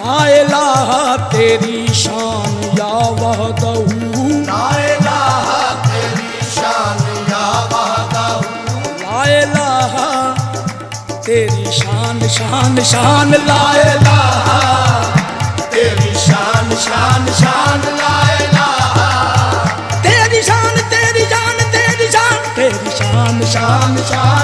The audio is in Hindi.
ला इलाहा तेरी शान या वहदहू, ला इलाहा तेरी शान या वहदहू, ला इलाहा तेरी शान शान शान, ला इलाहा तेरी शान शान शान, ला इलाहा तेरी शान तेरी जान तेरी शान, तेरी शान शान शान शान